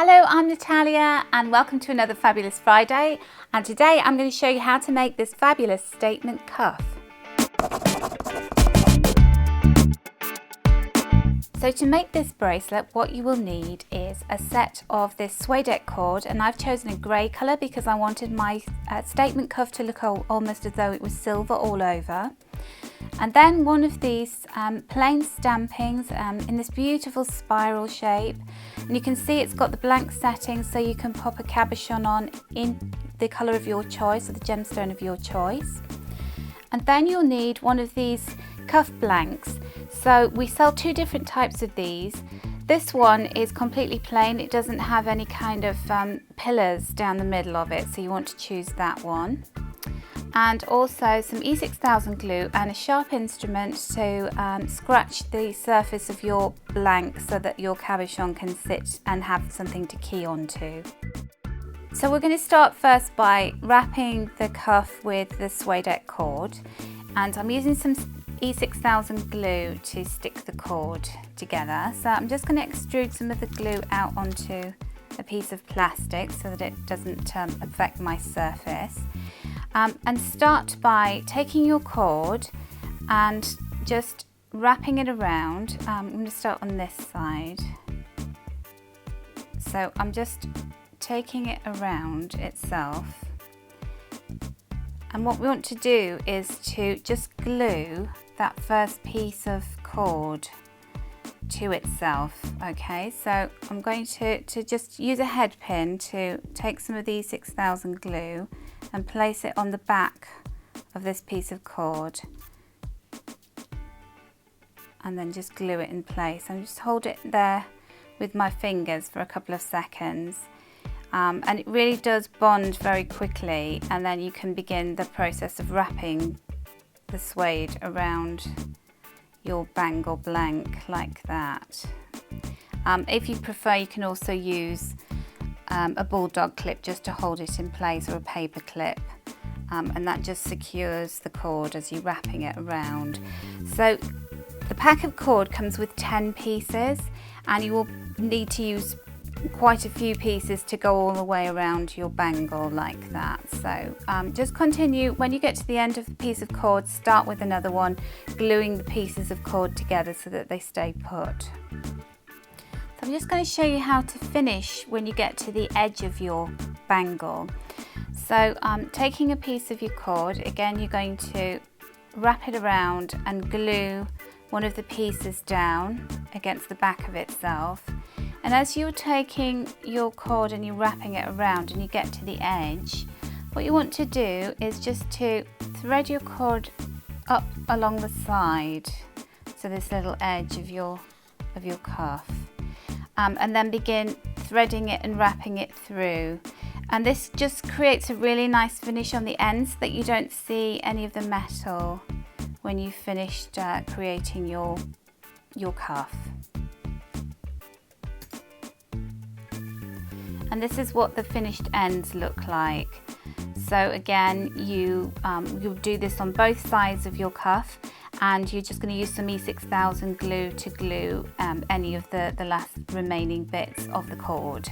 Hello, I'm Natalia and welcome to another Fabulous Friday, and today I'm going to show you how to make this fabulous statement cuff. So to make this bracelet, what you will need is a set of this suede cord, and I've chosen a grey colour because I wanted my statement cuff to look almost as though it was silver all over. And then one of these plain stampings in this beautiful spiral shape, and you can see it's got the blank setting so you can pop a cabochon on in the colour of your choice or the gemstone of your choice. And then you'll need one of these cuff blanks. So we sell two different types of these. This one is completely plain, it doesn't have any kind of pillars down the middle of it, so you want to choose that one. And also some E6000 glue and a sharp instrument to scratch the surface of your blank so that your cabochon can sit and have something to key onto. So we're going to start first by wrapping the cuff with the suede cord, and I'm using some E6000 glue to stick the cord together. So I'm just going to extrude some of the glue out onto a piece of plastic so that it doesn't affect my surface. And start by taking your cord and just wrapping it around. I'm going to start on this side. So I'm just taking it around itself. And what we want to do is to just glue that first piece of cord to itself. Okay, so I'm going to just use a head pin to take some of the E6000 glue and place it on the back of this piece of cord, and then just glue it in place and just hold it there with my fingers for a couple of seconds, and it really does bond very quickly, and then you can begin the process of wrapping the suede around your bangle blank like that. If you prefer, you can also use a bulldog clip just to hold it in place, or a paper clip, and that just secures the cord as you're wrapping it around. So the pack of cord comes with 10 pieces, and you will need to use quite a few pieces to go all the way around your bangle like that. So just continue. When you get to the end of the piece of cord, start with another one, gluing the pieces of cord together so that they stay put. So I'm just going to show you how to finish when you get to the edge of your bangle. So taking a piece of your cord, again you're going to wrap it around and glue one of the pieces down against the back of itself. And as you're taking your cord and you're wrapping it around and you get to the edge, what you want to do is just to thread your cord up along the side, so this little edge of your cuff, and then begin threading it and wrapping it through. And this just creates a really nice finish on the ends so that you don't see any of the metal when you've finished creating your cuff. And this is what the finished ends look like. So again, you'll do this on both sides of your cuff, and you're just going to use some E6000 glue to glue any of the last remaining bits of the cord.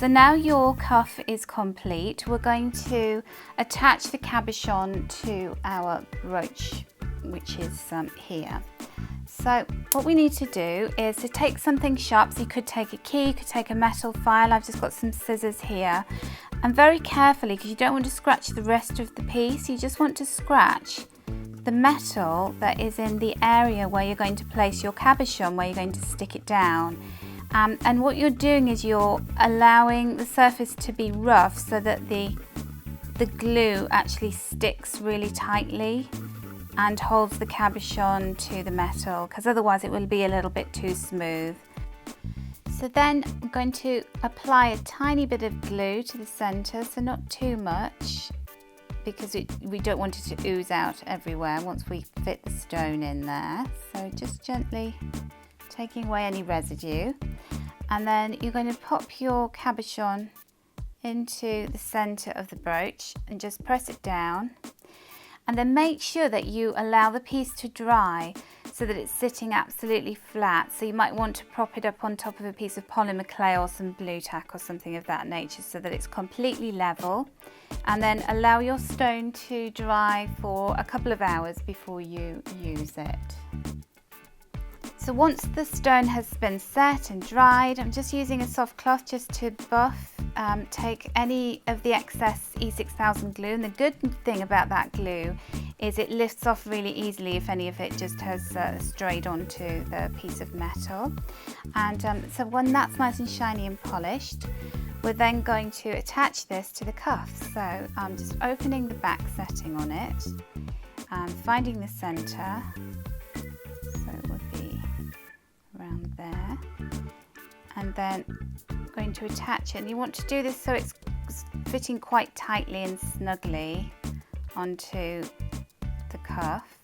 So now your cuff is complete. We're going to attach the cabochon to our brooch, which is here. So what we need to do is to take something sharp. So you could take a key, you could take a metal file. I've just got some scissors here, and very carefully, because you don't want to scratch the rest of the piece, you just want to scratch the metal that is in the area where you're going to place your cabochon, where you're going to stick it down. And what you're doing is you're allowing the surface to be rough so that the glue actually sticks really tightly and holds the cabochon to the metal, because otherwise it will be a little bit too smooth. So then I'm going to apply a tiny bit of glue to the centre, so not too much, because we don't want it to ooze out everywhere once we fit the stone in there. So just gently taking away any residue, and then you're going to pop your cabochon into the centre of the brooch and just press it down. And then make sure that you allow the piece to dry. So so that it's sitting absolutely flat. So you might want to prop it up on top of a piece of polymer clay or some blue tack or something of that nature so that it's completely level. And then allow your stone to dry for a couple of hours before you use it. So once the stone has been set and dried, I'm just using a soft cloth just to buff, take any of the excess E6000 glue. And the good thing about that glue is it lifts off really easily if any of it just has strayed onto the piece of metal. And so when that's nice and shiny and polished, we're then going to attach this to the cuffs. So I'm just opening the back setting on it and finding the center. So it would be around there, and then going to attach it. And you want to do this so it's fitting quite tightly and snugly onto the cuff.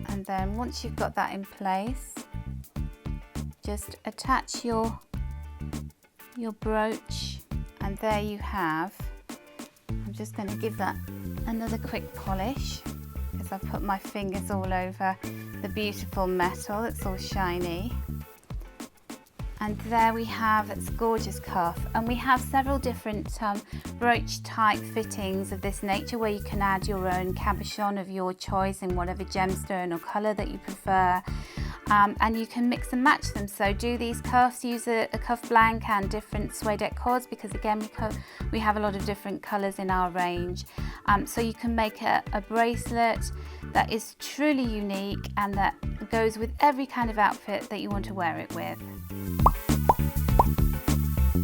And then once you've got that in place, just attach your brooch, and there you have. I'm just going to give that another quick polish because I've put my fingers all over the beautiful metal. It's all shiny. And there we have its gorgeous cuff, and we have several different brooch type fittings of this nature where you can add your own cabochon of your choice in whatever gemstone or colour that you prefer. And you can mix and match them. So do these cuffs, use a cuff blank and different suedeck cords, because again we have a lot of different colours in our range. So you can make a bracelet that is truly unique and that goes with every kind of outfit that you want to wear it with.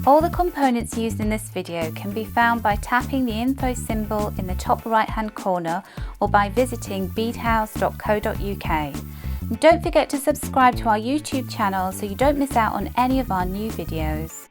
All the components used in this video can be found by tapping the info symbol in the top right hand corner or by visiting beadhouse.co.uk. And don't forget to subscribe to our YouTube channel so you don't miss out on any of our new videos.